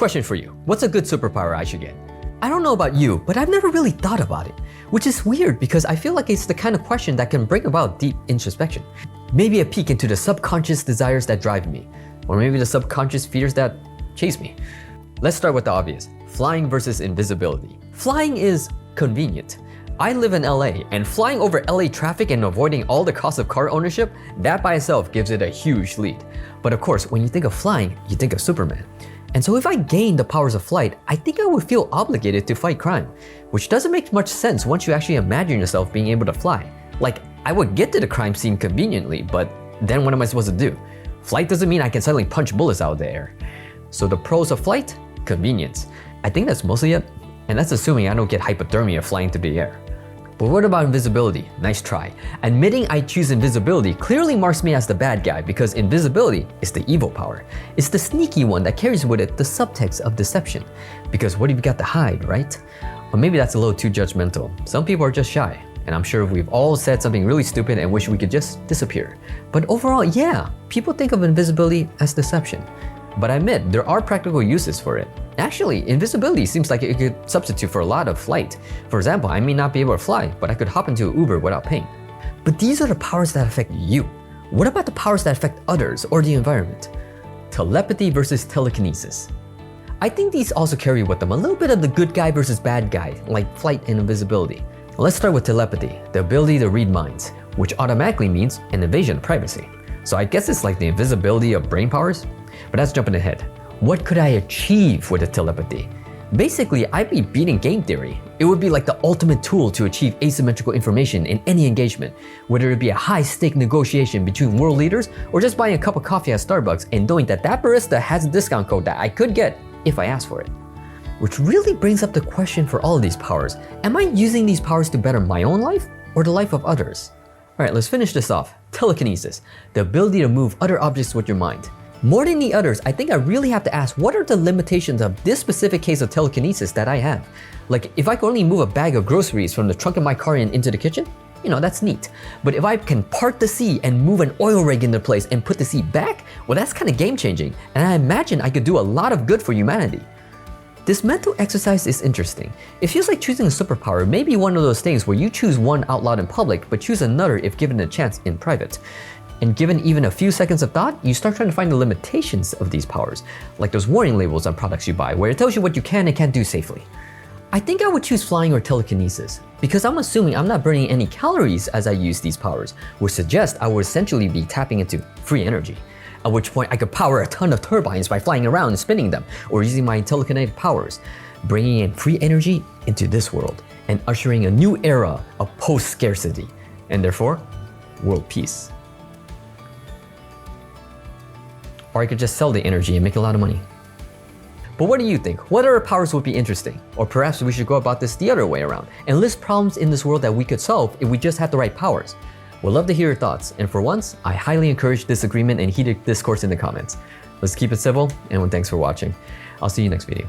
Question for you. What's a good superpower I should get? I don't know about you, but I've never really thought about it, which is weird because I feel like it's the kind of question that can bring about deep introspection. Maybe a peek into the subconscious desires that drive me, or maybe the subconscious fears that chase me. Let's start with the obvious. Flying versus invisibility. Flying is convenient. I live in LA, and flying over LA traffic and avoiding all the cost of car ownership, that by itself gives it a huge lead. But of course, when you think of flying, you think of Superman. And so if I gained the powers of flight, I think I would feel obligated to fight crime, which doesn't make much sense once you actually imagine yourself being able to fly. Like, I would get to the crime scene conveniently, but then what am I supposed to do? Flight doesn't mean I can suddenly punch bullets out of the air. So the pros of flight? Convenience. I think that's mostly it. And that's assuming I don't get hypothermia flying through the air. But what about invisibility? Nice try. Admitting I choose invisibility clearly marks me as the bad guy because invisibility is the evil power. It's the sneaky one that carries with it the subtext of deception. Because what have you got to hide, right? Or maybe that's a little too judgmental. Some people are just shy. And I'm sure we've all said something really stupid and wish we could just disappear. But overall, yeah, people think of invisibility as deception. But I admit, there are practical uses for it. Actually, invisibility seems like it could substitute for a lot of flight. For example, I may not be able to fly, but I could hop into an Uber without paying. But these are the powers that affect you. What about the powers that affect others or the environment? Telepathy versus telekinesis. I think these also carry with them a little bit of the good guy versus bad guy, like flight and invisibility. Let's start with telepathy, the ability to read minds, which automatically means an invasion of privacy. So I guess it's like the invisibility of brain powers? But that's jumping ahead. What could I achieve with a telepathy? Basically, I'd be beating game theory. It would be like the ultimate tool to achieve asymmetrical information in any engagement, whether it be a high-stake negotiation between world leaders or just buying a cup of coffee at Starbucks and knowing that that barista has a discount code that I could get if I asked for it. Which really brings up the question for all of these powers. Am I using these powers to better my own life or the life of others? All right, let's finish this off. Telekinesis, the ability to move other objects with your mind. More than the others, I think I really have to ask what are the limitations of this specific case of telekinesis that I have? Like, if I can only move a bag of groceries from the trunk of my car and into the kitchen, that's neat. But if I can part the sea and move an oil rig into place and put the sea back, well, that's kind of game changing. And I imagine I could do a lot of good for humanity. This mental exercise is interesting. It feels like choosing a superpower may be one of those things where you choose one out loud in public, but choose another if given a chance in private. And given even a few seconds of thought, you start trying to find the limitations of these powers, like those warning labels on products you buy, where it tells you what you can and can't do safely. I think I would choose flying or telekinesis, because I'm assuming I'm not burning any calories as I use these powers, which suggests I would essentially be tapping into free energy. At which point I could power a ton of turbines by flying around and spinning them, or using my telekinetic powers, bringing in free energy into this world, and ushering a new era of post-scarcity, and therefore, world peace. Or I could just sell the energy and make a lot of money. But what do you think? What other powers would be interesting? Or perhaps we should go about this the other way around and list problems in this world that we could solve if we just had the right powers. We'd love to hear your thoughts, and for once, I highly encourage disagreement and heated discourse in the comments. Let's keep it civil, and thanks for watching. I'll see you next video.